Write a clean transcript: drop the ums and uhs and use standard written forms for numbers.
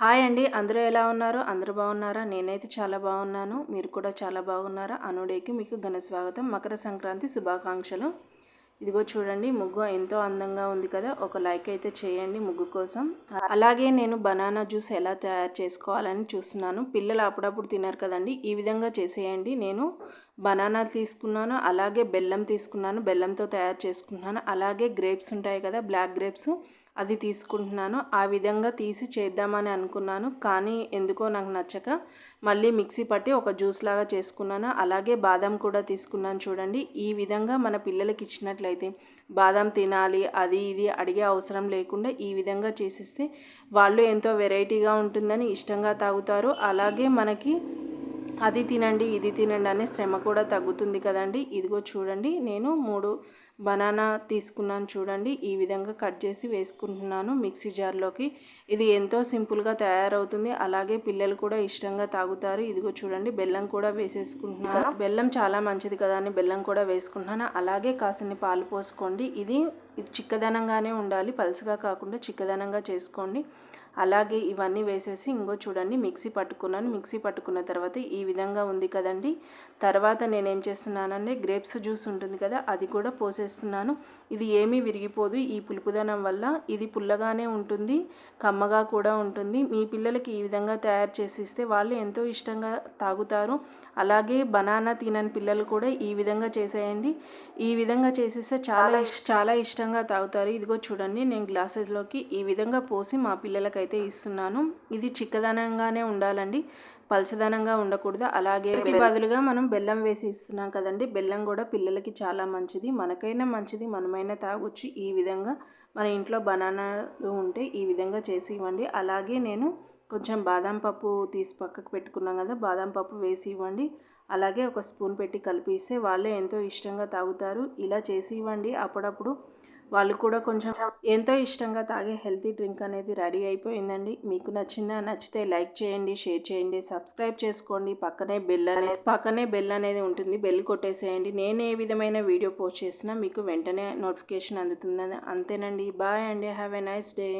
Hi అండి, అందరూ ఎలా ఉన్నారు? అందరూ బాగున్నారా? నేనైతే చాలా బాగున్నాను. మీరు కూడా చాలా బాగున్నారా? అనుడేకి మీకు ఘన స్వాగతం. మకర సంక్రాంతి శుభాకాంక్షలు. ఇదిగో చూడండి, ముగ్గు ఎంతో అందంగా ఉంది కదా. ఒక లైక్ అయితే చేయండి ముగ్గు కోసం. అలాగే నేను బనానా జ్యూస్ ఎలా తయారు చేసుకోవాలని చూస్తున్నాను. పిల్లలు అప్పుడప్పుడు తినరు కదండి, ఈ విధంగా చేసేయండి. నేను బనానా తీసుకున్నాను, అలాగే బెల్లం తీసుకున్నాను, బెల్లంతో తయారు చేసుకుంటున్నాను. అలాగే గ్రేప్స్ ఉంటాయి కదా, బ్లాక్ గ్రేప్స్, అది తీసుకుంటున్నాను. ఆ విధంగా తీసి చేద్దామని అనుకున్నాను, కానీ ఎందుకో నాకు నచ్చక మళ్ళీ మిక్సీ పట్టి ఒక జ్యూస్ లాగా చేసుకున్నాను. అలాగే బాదం కూడా తీసుకున్నాను. చూడండి, ఈ విధంగా మన పిల్లలకి ఇచ్చినట్లయితే బాదం తినాలి అది ఇది అడిగే అవసరం లేకుండా ఈ విధంగా చేసిస్తే వాళ్ళు ఎంతో వెరైటీగా ఉంటుందని ఇష్టంగా తాగుతారు. అలాగే మనకి అది తినండి ఇది తినండి అనే శ్రమ కూడా తగ్గుతుంది కదండి. ఇదిగో చూడండి, నేను 3 బనానా తీసుకున్నాను. చూడండి, ఈ విధంగా కట్ చేసి వేసుకుంటున్నాను మిక్సీ జార్లోకి. ఇది ఎంతో సింపుల్గా తయారవుతుంది, అలాగే పిల్లలు కూడా ఇష్టంగా తాగుతారు. ఇదిగో చూడండి, బెల్లం కూడా వేసేసుకుంటున్నాను. బెల్లం చాలా మంచిది కదా అని బెల్లం కూడా వేసుకుంటున్నాను. అలాగే కాసిన్ని పాలు పోసుకోండి. ఇది చిక్కదనంగానే ఉండాలి, పలుచగా కాకుండా చిక్కదనంగా చేసుకోండి. అలాగే ఇవన్నీ వేసేసి ఇంకో చూడండి మిక్సీ పట్టుకున్నాను. మిక్సీ పట్టుకున్న తర్వాత ఈ విధంగా ఉంది కదండి. తర్వాత నేనేం చేస్తున్నానంటే గ్రేప్స్ జ్యూస్ ఉంటుంది కదా, అది కూడా పోసేస్తున్నాను. ఇది ఏమీ విరిగిపోదు ఈ పులుపుదనం వల్ల. ఇది పుల్లగానే ఉంటుంది, కమ్మగా కూడా ఉంటుంది. మీ పిల్లలకి ఈ విధంగా తయారు చేసి ఇస్తే వాళ్ళు ఎంతో ఇష్టంగా తాగుతారు. అలాగే బనానా తినని పిల్లలు కూడా ఈ విధంగా చేసేయండి. ఈ విధంగా చేసేస్తే చాలా ఇష్టంగా తాగుతారు. ఇదిగో చూడండి, నేను గ్లాసెస్లోకి ఈ విధంగా పోసి మా పిల్లలకైతే ఇస్తున్నాను. ఇది చిక్కదనంగానే ఉండాలండి, పలచదనంగా ఉండకూడదు. అలాగే బదులుగా మనం బెల్లం వేసి ఇస్తున్నాం కదండి, బెల్లం కూడా పిల్లలకి చాలా మంచిది, మనకైనా మంచిది, మనమైనా తాగొచ్చు. ఈ విధంగా మన ఇంట్లో బనానాలు ఉంటే ఈ విధంగా చేసి ఇవ్వండి. అలాగే నేను కొంచెం బాదం పప్పు తీసి పక్కకు పెట్టుకున్నాం కదా, బాదం పప్పు వేసి ఇవ్వండి. అలాగే ఒక స్పూన్ పెట్టి కలిపి ఇస్తే వాళ్ళే ఎంతో ఇష్టంగా తాగుతారు. ఇలా చేసి ఇవ్వండి అప్పుడప్పుడు, వాళ్ళు కూడా కొంచెం ఎంతో ఇష్టంగా తాగే హెల్తీ డ్రింక్ అనేది రెడీ అయిపోయిందండి. మీకు నచ్చితే లైక్ చేయండి, షేర్ చేయండి, సబ్స్క్రైబ్ చేసుకోండి. పక్కనే బెల్ అనేది ఉంటుంది, బెల్ కొట్టేసేయండి. నేను ఏ విధమైన వీడియో పోస్ట్ చేసినా మీకు వెంటనే నోటిఫికేషన్ అందుతుందని. అంతేనండి, బాయ్ అండి, హ్యావ్ ఎ నైస్ డే.